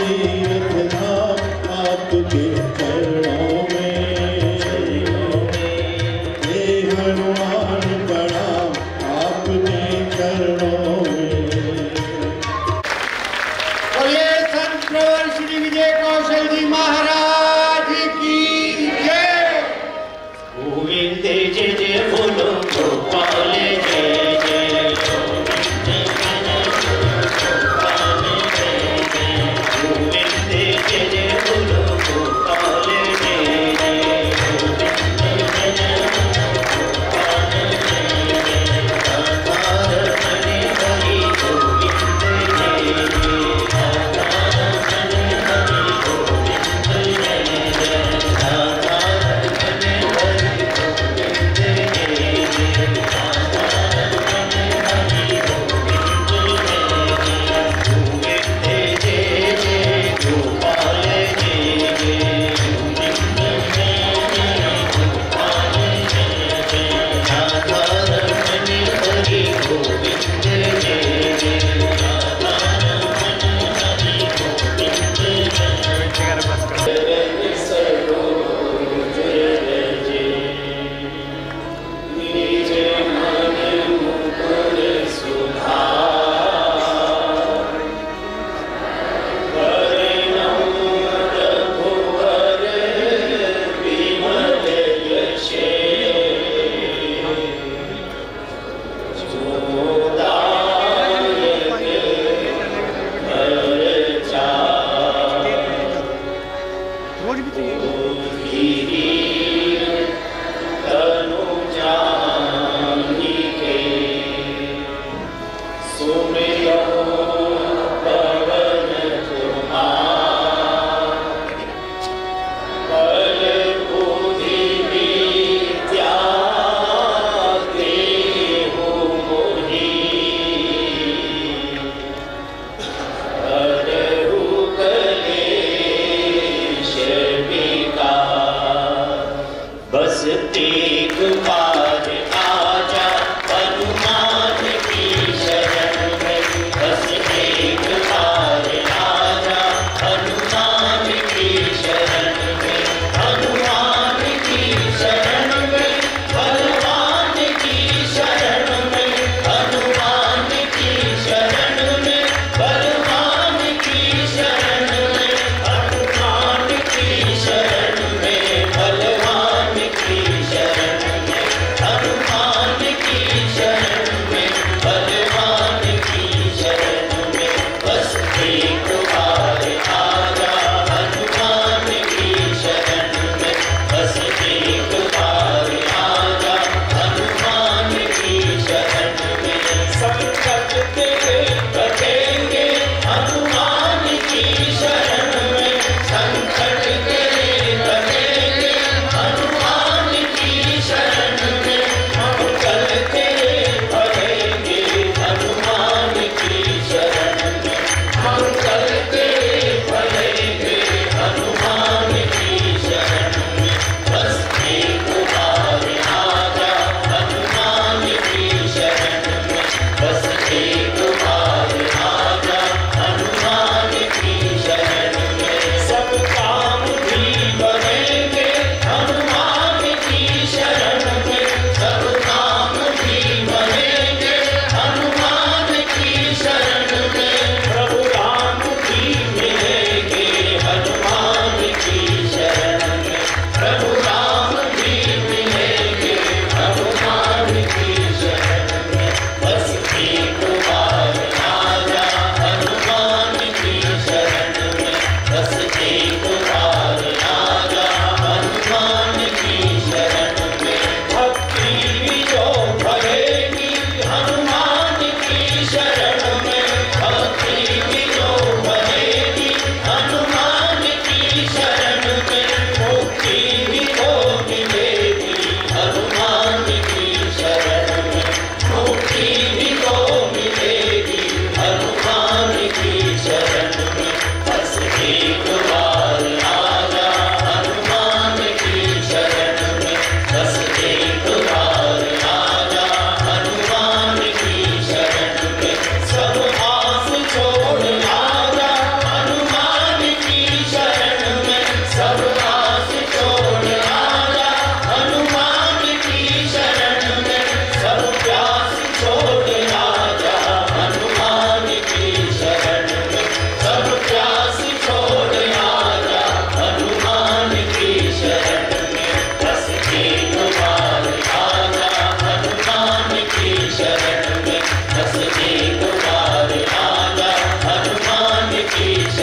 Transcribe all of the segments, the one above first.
तीर्थ धाम आपके चरणों में। हे हनुमान प्रणाम आपके चरणों में। बोलिए संत प्रवर श्री विजय कौशल जी महाराज की जय। गोविंद जय जय बोलो गोपाल जय जय। गोविंद जय जय बोलो गोपाल जय जय।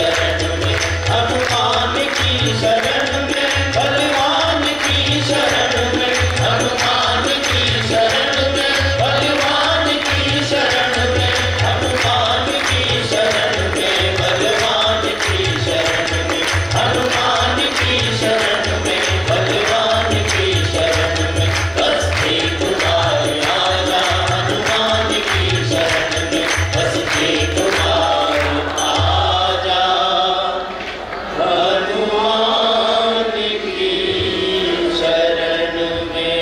शरण में, हनुमान की शरण में, बलवान की शरण में, हनुमान की शरण में, बलवान की शरण में, हनुमान की शरण में, बलवान की शरण में, हनुमान की शरण में, बलवान की शरण में, बस एक बार आजा हनुमान की शरण में, बस एक बार आजा हनुमान की शरण में।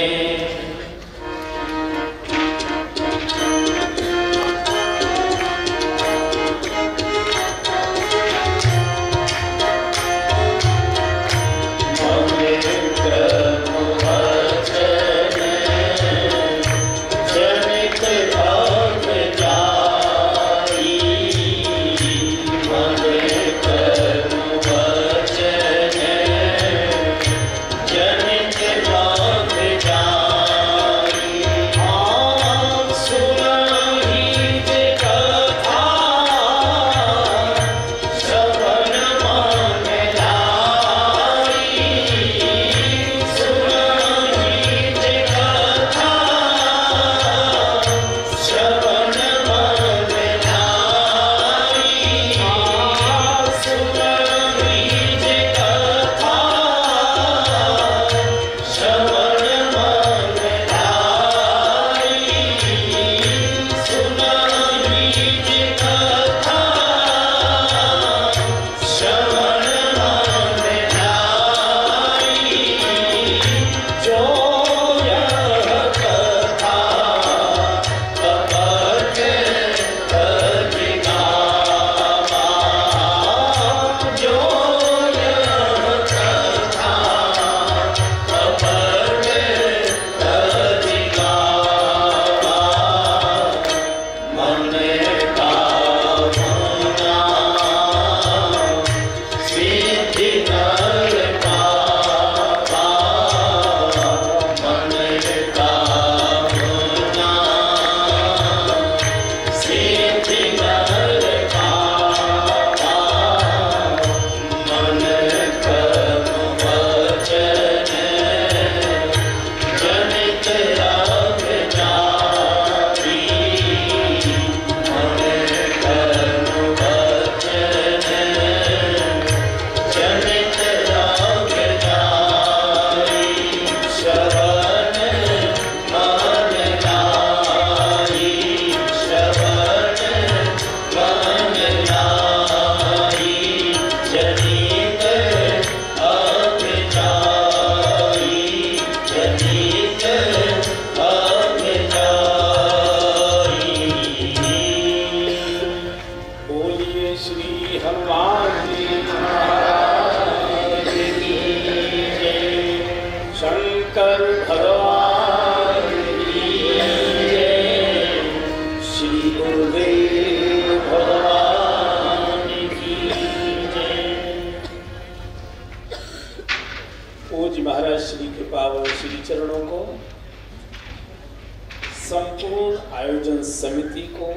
संपूर्ण आयोजन समिति को,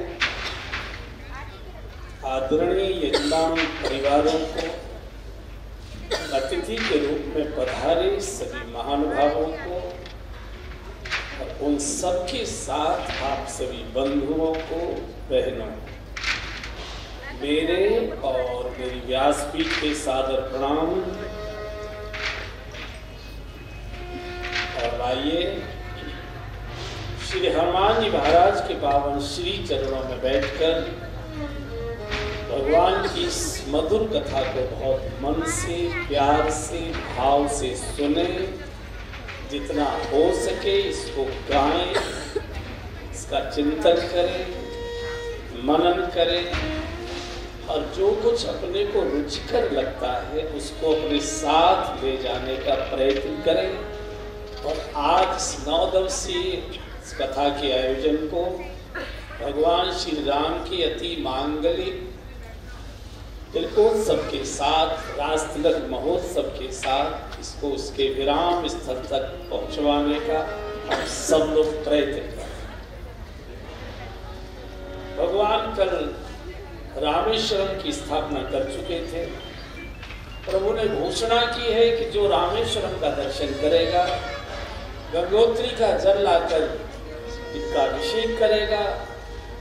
आदरणीय यजमान परिवारों को, अतिथि के रूप में पधारे सभी महानुभावों को और उन सबके साथ आप सभी बंधुओं को, बहनों को मेरे और मेरी व्यासपीठ के सादर प्रणाम। और आइए श्री हनुमान जी महाराज के पावन श्री चरणों में बैठकर भगवान की इस मधुर कथा को बहुत मन से, प्यार से, भाव से सुने, जितना हो सके इसको गाएं, इसका चिंतन करें, मनन करें और जो कुछ अपने को रुचिकर लगता है उसको अपने साथ ले जाने का प्रयत्न करें। और आज 9 दिवसीय कथा के आयोजन को भगवान श्री राम की अति मांगलिक तिलकोत्सव के साथ, रास तिलक महोत्सव के साथ इसको उसके विराम स्थल तक पहुंचवाने का हम सब लोग प्रयत्न करें। भगवान कल रामेश्वरम की स्थापना कर चुके थे। प्रभु ने घोषणा की है कि जो रामेश्वरम का दर्शन करेगा, गंगोत्री का जल लाकर इनका अभिषेक करेगा,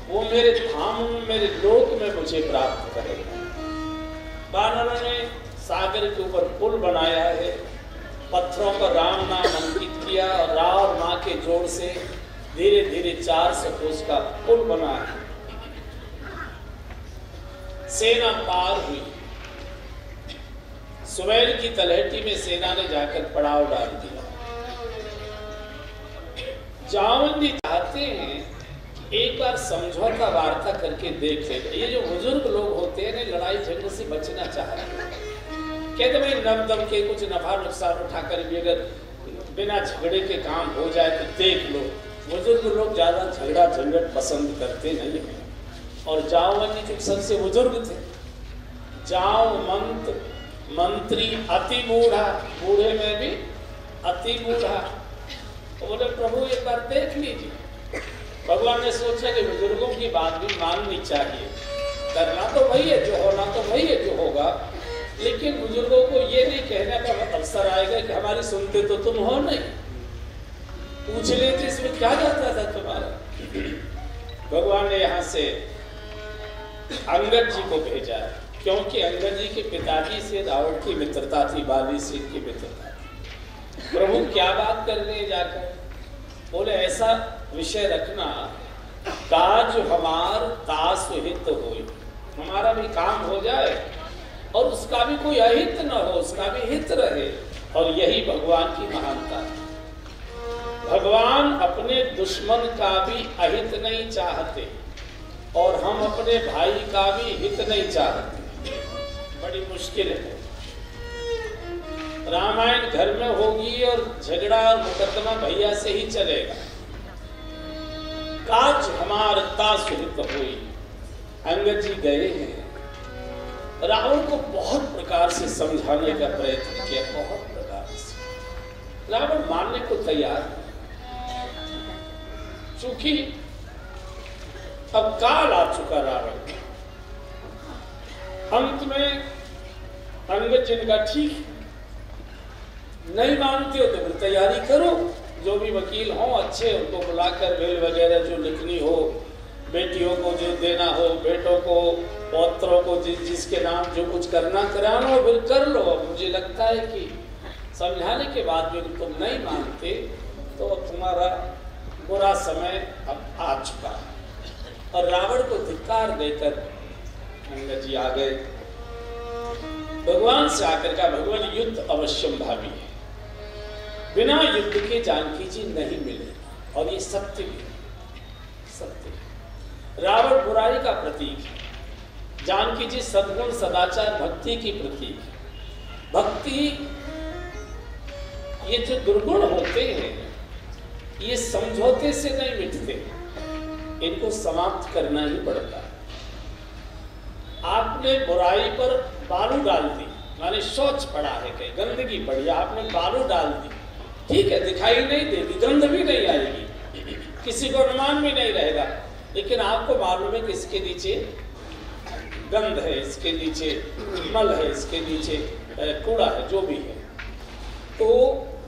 वो मेरे धाम में, मेरे लोक में मुझे प्राप्त करेगा। वानरों ने सागर के ऊपर पुल बनाया है, पत्थरों पर राम नाम अंकित किया और रा और माँ के जोड़ से धीरे धीरे 400 कोस का पुल बना है। सेना पार हुई, सुमेर की तलहटी में सेना ने जाकर पड़ाव डाल दिया। जावंदी चाहते हैं एक बार समझौता वार्ता करके देख ले। ये जो बुजुर्ग लोग होते हैं लड़ाई झगड़े से बचना चाहते हैं, कहते भाई नम दम के कुछ नफा नुकसान उठाकर भी अगर बिना झगड़े के काम हो जाए तो देख लो। बुजुर्ग लोग ज्यादा झगड़ा झंझट पसंद करते नहीं हैं। और जावंदी जो सबसे बुजुर्ग थे, जावंत मंत्री अति बूढ़ा, बूढ़े में भी अति बूढ़ा, तो बोले प्रभु एक बार देख लीजिए। भगवान ने सोचा कि बुजुर्गों की बात भी माननी चाहिए, करना तो वही है जो होना, तो वही है जो होगा, लेकिन बुजुर्गों को ये नहीं कहने का अवसर आएगा कि हमारी सुनते तो तुम हो नहीं, पूछ लेते इसमें क्या जाता था तुम्हारा। भगवान ने यहाँ से अंगद जी को भेजा, क्योंकि अंगद जी के पिताजी से रावण की मित्रता थी, बाली सिंह की मित्रता थी। प्रभु क्या बात कर रहे जाकर, बोले ऐसा विषय रखना, काज हमार तास हित होई, हमारा भी काम हो जाए और उसका भी कोई अहित न हो, उसका भी हित रहे। और यही भगवान की महानता है। भगवान अपने दुश्मन का भी अहित नहीं चाहते और हम अपने भाई का भी हित नहीं चाहते। बड़ी मुश्किल है। रामायण घर में होगी और झगड़ा और मुकदमा भैया से ही चलेगा। काज हमार तास हित हुई। अंगद जी गए हैं, रावण को बहुत प्रकार से समझाने का प्रयत्न किया, बहुत प्रकार से। रावण मानने को तैयार है, चूंकि अब काल आ चुका रावण। अंत में अंगद जिनका ठीक नहीं मानते हो तो फिर तैयारी करो, जो भी वकील हो अच्छे उनको बुलाकर बेल वगैरह जो लिखनी हो, बेटियों को जो देना हो, बेटों को, पौत्रों को जिसके नाम जो कुछ करना कराना हो फिर कर लो। अब मुझे लगता है कि समझाने के बाद भी तुम नहीं मानते तो अब तुम्हारा बुरा समय अब आ चुका है। और रावण को धिक्कार देकर अंगद जी आ गए। भगवान से आकर का भगवान युद्ध अवश्यम भावी है, बिना युद्ध के जानकी जी नहीं मिले। और ये सत्य भी सत्य है। रावण बुराई का प्रतीक है, जानकी जी सद्गुण सदाचार भक्ति की प्रतीक है। भक्ति, ये जो दुर्गुण होते हैं ये समझौते से नहीं मिटते, इनको समाप्त करना ही पड़ता है। आपने बुराई पर बालू डाल दी, माने शौच पड़ा है, कहीं गंदगी पड़ी, आपने बालू डाल दी, ठीक है दिखाई नहीं देगी, गंध भी नहीं आएगी, किसी को अनुमान भी नहीं रहेगा, लेकिन आपको मालूम है कि इसके नीचे गंध है, इसके नीचे मल है, इसके नीचे कूड़ा है, जो भी है। तो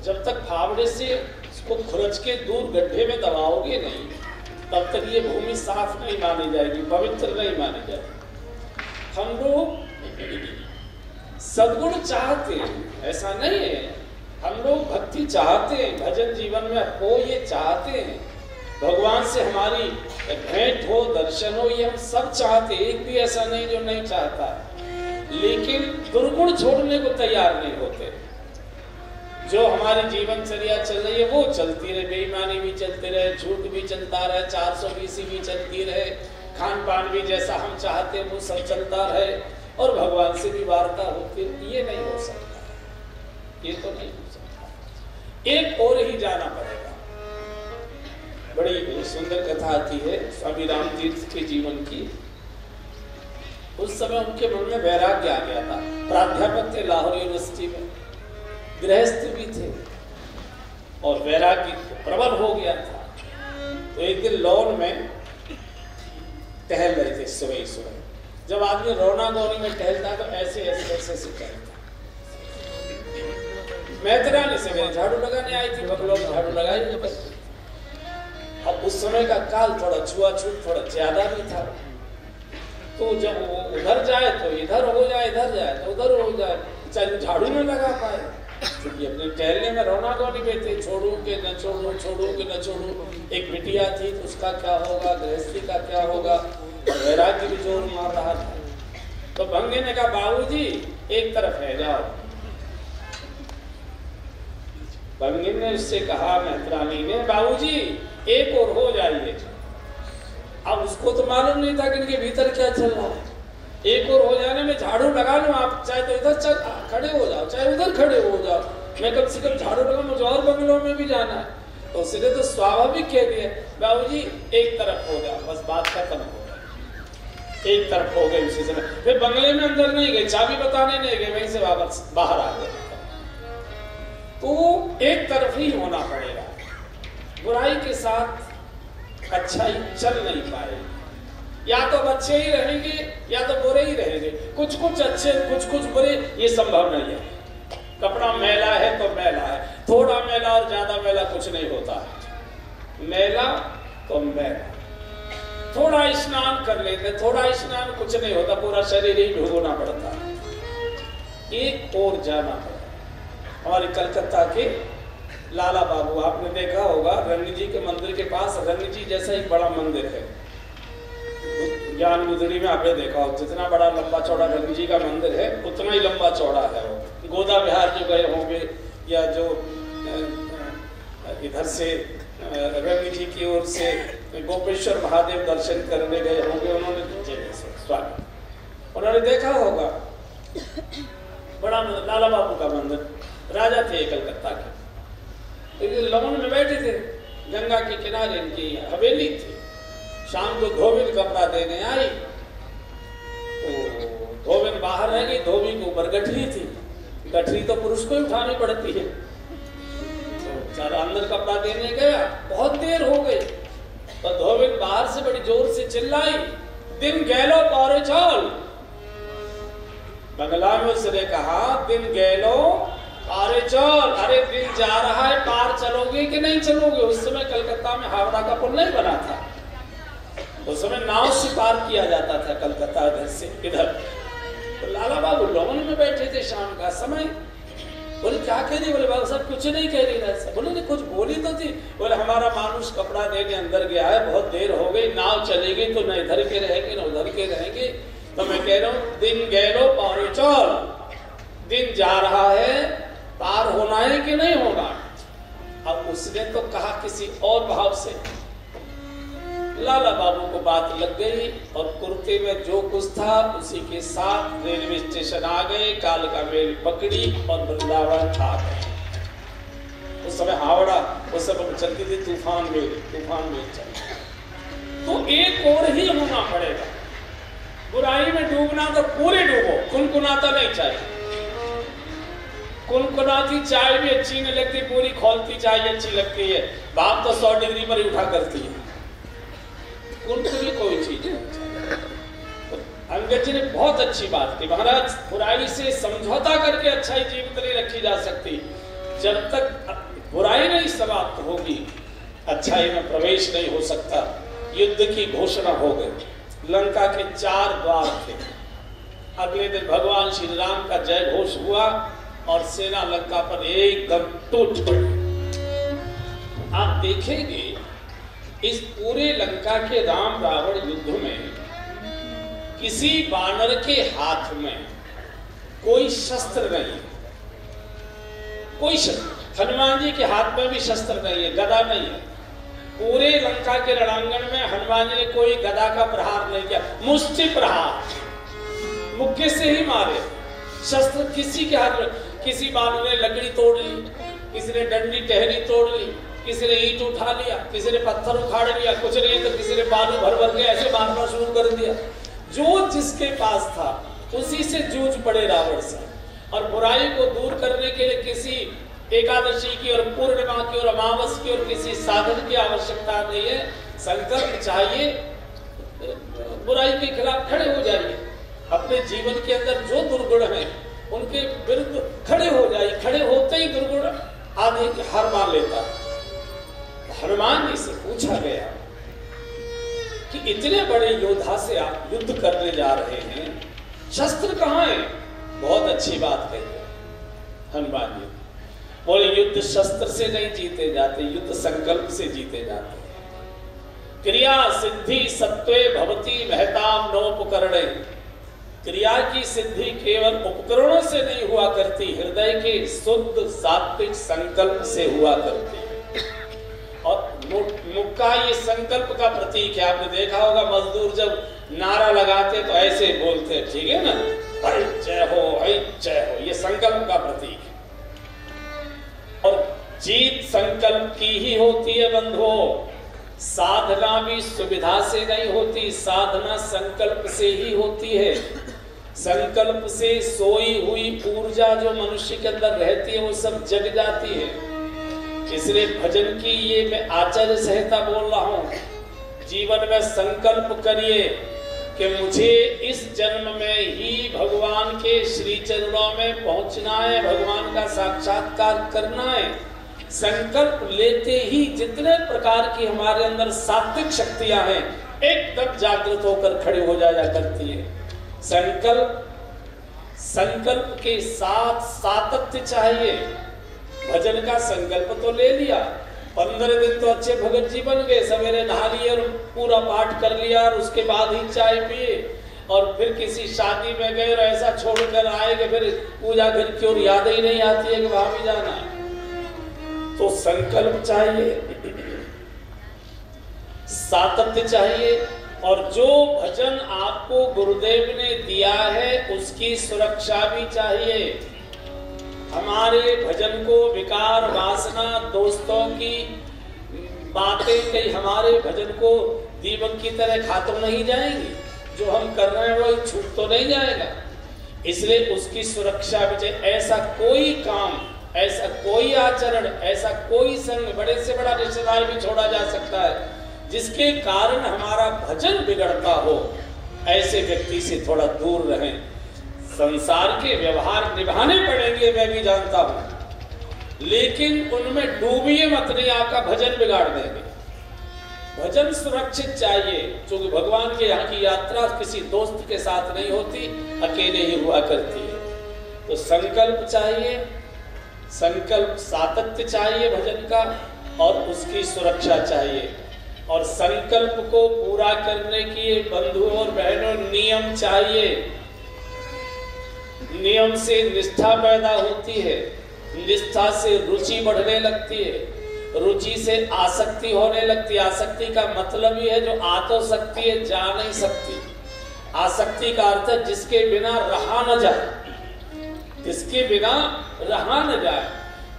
जब तक फावड़े से इसको खुरच के दूर गड्ढे में दबाओगे नहीं, तब तक ये भूमि साफ नहीं मानी जाएगी, पवित्र नहीं मानी जाएगी। हम लोग सद्गुण चाहते हैं, ऐसा नहीं है, हम लोग भक्ति चाहते हैं, भजन जीवन में हो ये चाहते हैं, भगवान से हमारी भेंट हो, दर्शन हो, ये हम सब चाहते हैं, एक भी ऐसा नहीं जो नहीं चाहता है। लेकिन दुर्गुण छोड़ने को तैयार नहीं होते। जो हमारी जीवनचर्या चल रही है वो चलती रहे, बेईमानी भी चलती रहे, झूठ भी चलता रहे, 420 भी चलती रहे, खान पान भी जैसा हम चाहते हैं वो सब चलता रहे, और भगवान से भी वार्ता होती, ये नहीं हो सकता, ये तो नहीं हो सकता। एक और ही जाना पड़ेगा। बड़ी सुंदर कथा आती है स्वामी राम तीर्थ के जीवन की। उस समय उनके मन में वैराग्य आ गया था। प्राध्यापक थे लाहौर यूनिवर्सिटी में, गृहस्थ भी थे और वैराग्य प्रबल हो गया था। तो एक दिन लॉन में टहल रहे थे सुबह सुबह, जब आदमी रौना गौनी में टहलता है तो ऐसे ऐसे ऐसे ऐसे टहलता। मैत्रानी से मेरे झाड़ू लगाने आई थी, बगलों में झाड़ू लगाई। अब उस समय का काल थोड़ा छुआछूत थोड़ा ज्यादा भी था, तो जब वो उधर जाए तो इधर हो जाए, इधर जाए तो उधर हो जाए, चाहे झाड़ू न लगा पाए, क्योंकि अपने टहलने में रौना गौनी में थे। छोड़ू के न छोड़ू, छोड़ू के न छोड़ू। एक बिटिया थी तो उसका क्या होगा, गृहस्थी का क्या होगा, वैराग्य भी जोर मार रहा था। तो भंगे ने कहा बाबूजी एक तरफ है जाओ। भंगे ने उससे कहा, मैत्रानी ने, बाबूजी एक और हो जाइए। अब उसको तो मालूम नहीं था कि इनके भीतर क्या चल रहा है। एक और हो जाने में झाड़ू लगा लूं, आप चाहे तो इधर चल खड़े हो जाओ, चाहे उधर खड़े हो जाओ, मैं कम से कम झाड़ू लगा, मुझे और बंगलों में भी जाना है। तो उसने तो स्वाभाविक कह दिया, बाबूजी एक तरफ हो जाओ, बस बात खत्म हो गई। एक तरफ हो गई उसी समय। फिर बंगले में अंदर नहीं गए, चाबी बताने नहीं गए, वहीं से वापस बाहर आ गए। तो एक तरफ ही होना पड़ेगा। बुराई के साथ अच्छाई चल नहीं पाएगी। या तो अच्छे ही रहेंगे या तो बुरे ही रहेंगे। कुछ कुछ अच्छे कुछ कुछ बुरे, ये संभव नहीं है। कपड़ा मैला है तो मैला है, थोड़ा मैला और ज्यादा मैला कुछ नहीं होता है। मैला तो मैला, थोड़ा स्नान कर लेते, थोड़ा स्नान कुछ नहीं होता, पूरा शरीर ही भिगोना पड़ता है। एक और जाना पड़ता। हमारे कलकत्ता के लाला बाबू, आपने देखा होगा रंग जी के मंदिर के पास रंग जी जैसा एक बड़ा मंदिर है। ज्ञान मुद्री में आपने देखा हो, जितना बड़ा लंबा चौड़ा रंग जी का मंदिर है उतना ही लंबा चौड़ा है वो। गोदा विहार जो गए होंगे या जो इधर से रंग जी की ओर से गोपेश्वर महादेव दर्शन करने गए होंगे, उन्होंने देखा होगा बड़ा लाला बाबू का मंदिर। राजा थे कलकत्ता के, लवन में बैठे थे, गंगा के किनारे इनकी हवेली थी। शाम को धोबिन कपड़ा देने आई तो धोबिन बाहर रह गई, धोबी के ऊपर गठरी थी। गठरी तो पुरुष को ही उठानी पड़ती है। तो बेचारा अंदर कपड़ा देने गया, बहुत देर हो गई, तो धोबिन बाहर से बड़ी जोर से चिल्लाई, दिन गैलो पौरे चौल। बंगला में उसने कहा, दिन गैलो पारे चौल। अरे दिन जा रहा है, पार चलोगे कि नहीं चलोगे? उस समय कलकत्ता में हावड़ा का पुल नहीं बना था, उस समय नाव से पार किया जाता था कलकत्ता इधर से इधर। तो लाला बाबू लवन में बैठे थे, शाम का समय। बोले क्या कह रही? बोले बाबू साहब कुछ नहीं कह रही है। बोले नहीं कुछ बोली तो थी। बोले हमारा मानुष कपड़ा देने अंदर गया है, बहुत देर हो गई, नाव चलेगी तो न इधर के रहेंगे न उधर के रहेंगे। तो मैं कह रहा हूँ दिन गैलो पारे चौल, दिन जा रहा है, पार होना है कि नहीं होना? अब उसने तो कहा किसी और भाव से। लाला बाबू को बात लग गई और कुर्ते में जो कुछ था उसी के साथ रेलवे स्टेशन आ गए, कालका मेल पकड़ी और वृंदावन आ गए। उस समय हावड़ा उस समय चलती थी तूफान में चल। तो एक और ही होना पड़ेगा। बुराई में डूबना तो पूरे डूबो, कुनकुनाता नहीं चाहिए। कुनकुनाती चाय भी अच्छी नहीं लगती, पूरी खोलती चाय अच्छी लगती है। बाप तो 100 डिग्री पर ही उठा करती है, कुनकुनी कोई चीज नहीं। तो अंगद जी ने बहुत अच्छी बात की, महाराज बुराई से समझौता करके अच्छाई जीवित नहीं रखी जा सकती। जब तक बुराई नहीं समाप्त होगी अच्छाई में प्रवेश नहीं हो सकता। युद्ध की घोषणा हो गई, लंका के 4 द्वार थे। अगले दिन भगवान श्री राम का जय घोष हुआ और सेना लंका पर एकदम टूट पड़ी। आप देखेंगे इस पूरे लंका के राम रावण युद्ध में किसी बानर के हाथ में कोई शस्त्र नहीं है, कोई शस्त्र। हनुमान जी के हाथ में भी शस्त्र नहीं है, गदा नहीं है। पूरे लंका के रणांगण में हनुमान जी ने कोई गदा का प्रहार नहीं किया, मुष्टि प्रहार, मुक्के से ही मारे। शस्त्र किसी के हाथ में, किसी बानर ने लकड़ी तोड़ ली, किसी ने डंडी टहनी तोड़ ली, किसी ने ईंट उठा लिया, किसी ने पत्थर उखाड़ लिया, कुछ नहीं तो किसी ने बालू भर भर के ऐसे मारना शुरू कर दिया। जो जिसके पास था उसी से जूझ पड़े रावण से। और बुराई को दूर करने के लिए किसी एकादशी की और पूर्णिमा की और अमावस की और किसी साधन की आवश्यकता नहीं है। संकल्प चाहिए, बुराई के खिलाफ खड़े हो जाइए। अपने जीवन के अंदर जो दुर्गुण हैं उनके विरुद्ध खड़े हो जाए। खड़े होते ही दुर्गुण आदि हार मान लेता। हनुमान जी से पूछा गया कि इतने बड़े योद्धा से आप युद्ध करने जा रहे हैं, शस्त्र कहाँ है? बहुत अच्छी बात कही है हनुमान जी। बोले युद्ध शस्त्र से नहीं जीते जाते, युद्ध संकल्प से जीते जाते। क्रिया सिद्धि सत्वे भवती महताम नोपकरणे। क्रिया की सिद्धि केवल उपकरणों से नहीं हुआ करती, हृदय के शुद्ध सात्विक संकल्प से हुआ करती है। और मुक्का ये संकल्प का प्रतीक है। आपने देखा होगा मजदूर जब नारा लगाते तो ऐसे बोलते, ठीक है ना, ऐ जय हो, ऐ जय हो, ये संकल्प का प्रतीक है। और जीत संकल्प की ही होती है बंधुओं। साधना भी सुविधा से नहीं होती, साधना संकल्प से ही होती है। संकल्प से सोई हुई ऊर्जा जो मनुष्य के अंदर रहती है वो सब जग जाती है। इसलिए भजन की ये मैं आचार्य संहिता बोल रहा हूँ। जीवन में संकल्प करिए कि मुझे इस जन्म में ही भगवान के श्री चरणों में पहुंचना है, भगवान का साक्षात्कार करना है। संकल्प लेते ही जितने प्रकार की हमारे अंदर सात्विक शक्तियां हैं एकदम जागृत होकर खड़ी हो जाया करती है। संकल्प के साथ सातत्य चाहिए। भजन का संकल्प तो ले लिया, 15 दिन तो अच्छे भगत जी बन गए, सवेरे नहा लिए और पूरा पाठ कर लिया और उसके बाद ही चाय पिए और फिर किसी शादी में गए और ऐसा छोड़कर आए कि फिर पूजा घर की ओर याद ही नहीं आती है कि वहां भी जाना है। तो संकल्प चाहिए, सातत्य चाहिए, और जो भजन आपको गुरुदेव ने दिया है उसकी सुरक्षा भी चाहिए। हमारे भजन को विकार वासना दोस्तों की बातें कहीं हमारे भजन को दीपक की तरह खा तो नहीं जाएंगी। जो हम कर रहे हैं वो छूट तो नहीं जाएगा, इसलिए उसकी सुरक्षा भी चाहिए। ऐसा कोई काम, ऐसा कोई आचरण, ऐसा कोई संग, बड़े से बड़ा रिश्तेदार भी छोड़ा जा सकता है जिसके कारण हमारा भजन बिगड़ता हो। ऐसे व्यक्ति से थोड़ा दूर रहें। संसार के व्यवहार निभाने पड़ेंगे, मैं भी जानता हूं, लेकिन उनमें डूबिए मत, नहीं आपका भजन बिगाड़ देंगे। भजन सुरक्षित चाहिए, क्योंकि भगवान के यहाँ की यात्रा किसी दोस्त के साथ नहीं होती, अकेले ही हुआ करती है। तो संकल्प चाहिए, संकल्प सातत्य चाहिए भजन का, और उसकी सुरक्षा चाहिए। और संकल्प को पूरा करने के बंधुओं और बहनों नियम चाहिए। नियम से निष्ठा पैदा होती है, निष्ठा से रुचि बढ़ने लगती है, रुचि से आसक्ति होने लगती है। आसक्ति का मतलब ये है जो आ तो सकती है, जा नहीं सकती। आसक्ति का अर्थ है जिसके बिना रहा न जाए, जिसके बिना रहा न जाए।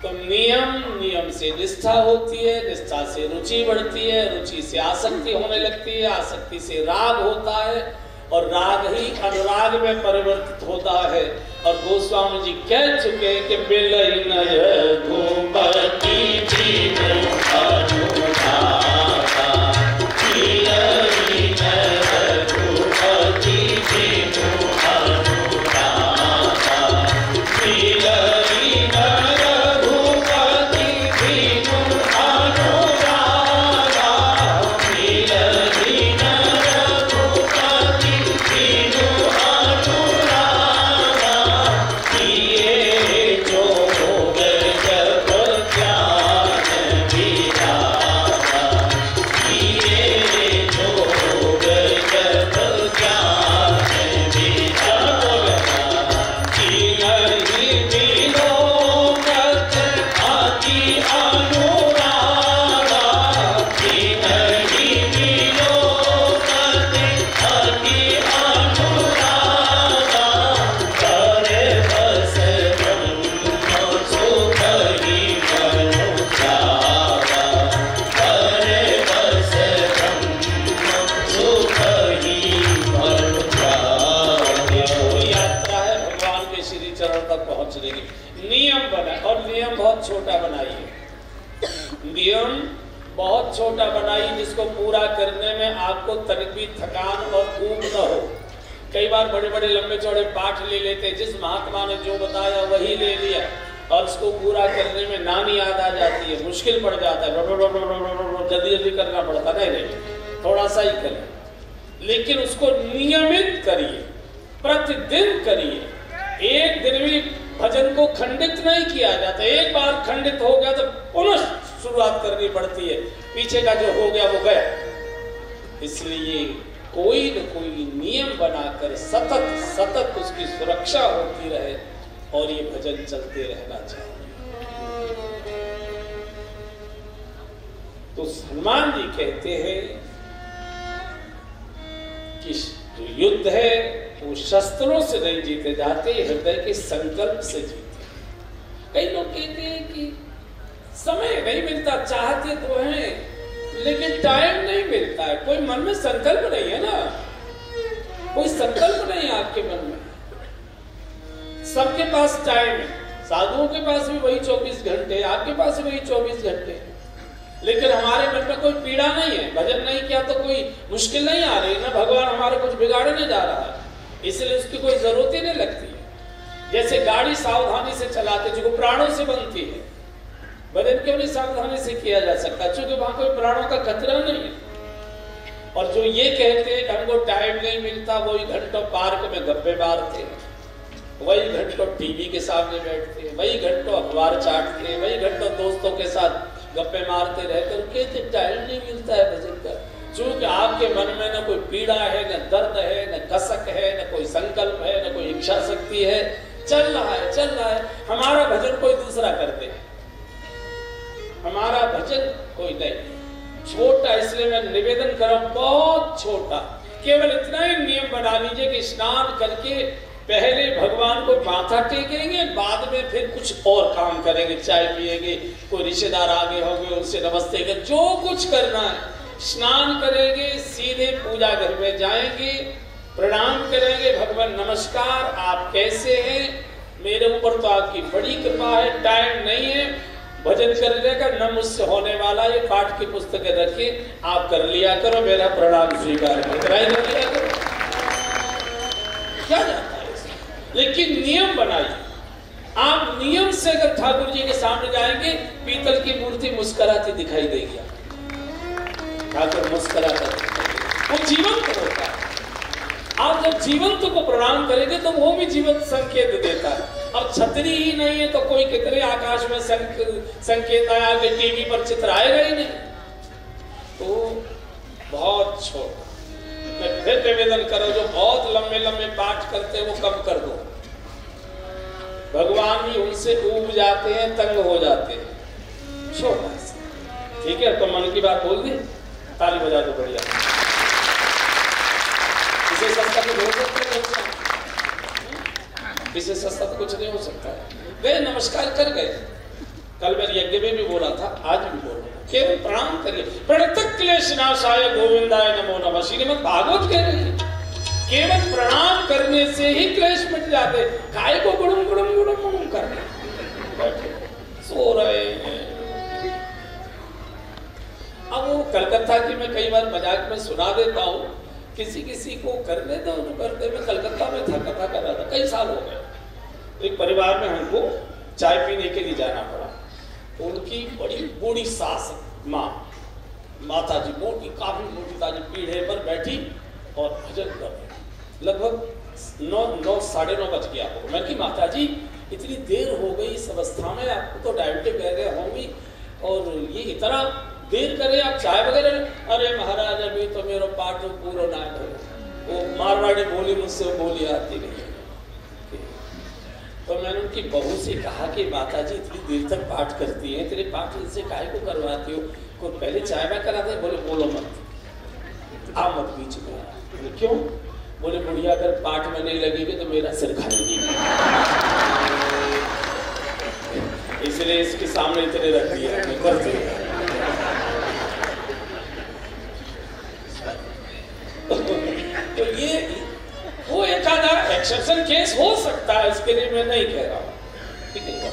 तो नियम से निष्ठा होती है, निष्ठा से रुचि बढ़ती है, रुचि से आसक्ति होने लगती है, आसक्ति से राग होता है, और राग ही अनुराग में परिवर्तित होता है। और गोस्वामी जी कह चुके हैं कि बिलई नय घूमती जीव अनुरागा, बिलई नय घूमती जीव अनुरागा, बिलई नय छोटा बनाइए जिसको पूरा करने में आपको तनिक भी थकान और ऊब न हो। कई बार बड़े बड़े लंबे चौड़े पाठ ले लेते, जिस महात्मा ने जो बताया वही ले लिया और उसको पूरा करने में नानी याद आ जाती है, मुश्किल पड़ जाता है, जल्दी जल्दी करना पड़ता। नहीं, थोड़ा सा ही करें, लेकिन उसको नियमित करिए, प्रतिदिन करिए। एक दिन भी भजन को खंडित नहीं किया जाता। एक बार खंडित हो गया तो पुनः शुरुआत करनी पड़ती है, पीछे का जो हो गया वो गया। इसलिए कोई न कोई नियम बनाकर सतत सतत उसकी सुरक्षा होती रहे और ये भजन चलते रहना चाहिए। तो हनुमान जी कहते हैं कि जो युद्ध है वो शस्त्रों से नहीं जीते जाते, हृदय के संकल्प से जीते। कई लोग कहते हैं कि समय नहीं मिलता, चाहते तो हैं लेकिन टाइम नहीं मिलता है। कोई मन में संकल्प नहीं है ना, कोई संकल्प नहीं है आपके मन में। सबके पास टाइम है, साधुओं के पास भी वही 24 घंटे, आपके पास भी वही 24 घंटे, लेकिन हमारे मन में कोई पीड़ा नहीं है। भजन नहीं किया तो कोई मुश्किल नहीं आ रही ना, भगवान हमारे कुछ बिगाड़ने जा रहा है, इसलिए उसकी कोई जरूरत ही नहीं लगती है। जैसे गाड़ी सावधानी से चलाते जो प्राणों से बनती है, भजन क्यों नहीं सावधानी से किया जा सकता? क्योंकि वहां कोई प्राणों का खतरा नहीं है। और जो ये कहते हैं कि हमको टाइम नहीं मिलता, वही घंटों पार्क में गप्पे मारते हैं, वही घंटों टीवी के सामने बैठते हैं, वही घंटों अखबार चाटते हैं, वही घंटों दोस्तों के साथ गप्पे मारते रहते हैं। कहते टाइम नहीं मिलता है भजन का। क्योंकि आपके मन में न कोई पीड़ा है, न दर्द है, न कसक है, न कोई संकल्प है, न कोई इच्छा शक्ति है। चल रहा है, चल रहा है। हमारा भजन कोई दूसरा कर दे, हमारा भजन कोई नहीं। छोटा, इसलिए मैं निवेदन कर रहा हूं, बहुत छोटा, केवल इतना ही नियम बना लीजिए कि स्नान करके पहले भगवान को माथा टेकेंगे, बाद में फिर कुछ और काम करेंगे, चाय पिएंगे, कोई रिश्तेदार आगे होंगे उनसे नमस्ते कर, जो कुछ करना है। स्नान करेंगे, सीधे पूजा घर में जाएंगे, प्रणाम करेंगे, भगवान नमस्कार, आप कैसे हैं? मेरे ऊपर तो आपकी बड़ी कृपा है, टाइम नहीं है भजन करने का, न मुझसे होने वाला, ये पाठ की पुस्तकें रखिए, आप कर लिया करो, मेरा प्रणाम स्वीकार करो। क्या जाता है इसमें? लेकिन नियम बनाइए। आप नियम से अगर ठाकुर जी के सामने जाएंगे, पीतल की मूर्ति मुस्कुराती दिखाई देगी, ठाकुर मुस्कुराता वो जीवंत होता है। आप जब जीवंत को प्रणाम करेंगे तो वो भी जीवंत संकेत देता है। अब छतरी ही नहीं है तो कोई कितने आकाश में संकेत आया कि टीवी पर चित्र आएगा ही नहीं। तो बहुत छोटा, मैं फिर निवेदन करो, जो बहुत लंबे लंबे पाठ करते हैं वो कम कर दो। भगवान भी उनसे ऊब जाते हैं, तंग हो जाते हैं। छोटा सा, ठीक है? तो मन की बात बोल दी, ताली बजा दो बढ़िया। इसे सस्ता कुछ हो सकता है, इसे सस्ता तो कुछ नहीं हो सकता है। गए, नमस्कार कर गए। कल मैं यज्ञ में भी बोला था, आज भी बोल रहा हूं, केवल प्रणाम करिए। प्रणतक क्लेशनाशाय गोविंदाय नमो नमः, श्रीमद् भागवत कह रही है। केवल प्रणाम करने से ही क्लेश मिट जाते। काय को गुड़ुम गुड़ुम गुड़ुम गुड़ुम कर बैठे सो रहे हैं। अब वो कलकत्ता की मैं कई बार मजाक में सुना देता हूँ, किसी किसी को करने दो तो करते। मैं कलकत्ता में था, कथा कर रहा था, कई साल हो गए। एक परिवार में हमको चाय पीने के लिए जाना पड़ा। उनकी बड़ी बूढ़ी सास माता जी, मोटी, काफी मोटी ताजी, पीढ़े पर बैठी और भजन कर रही। लगभग 9 साढ़े 9 बज गया हो। मैं कि माता जी इतनी देर हो गई इस अवस्था में, आपको तो डायबिटिक वगैरह होंगी और ये इतना देर करे आप चाय वगैरह? अरे महाराज अभी तो मेरा पाठ पूरा ना हो। वो मारवाड़ी बोली, मुझसे बोली आती नहीं। तो मैंने उनकी बहू से कहा कि माता जी इतनी देर तक पाठ करती हैं, तेरे पाठ इनसे काहे को करवाती हो? को पहले चाय में कराते? बोले बोलो मत, आ मत बीच में। बोले क्यों? बोले बुढ़िया अगर पाठ में नहीं लगेगी तो मेरा सिर खाएगी, इसलिए इसके सामने इतने रख दिया करते। तो ये वो एक आधा एक्सेप्शन केस हो सकता है, इसके लिए मैं नहीं कह रहा हूँ, ठीक है?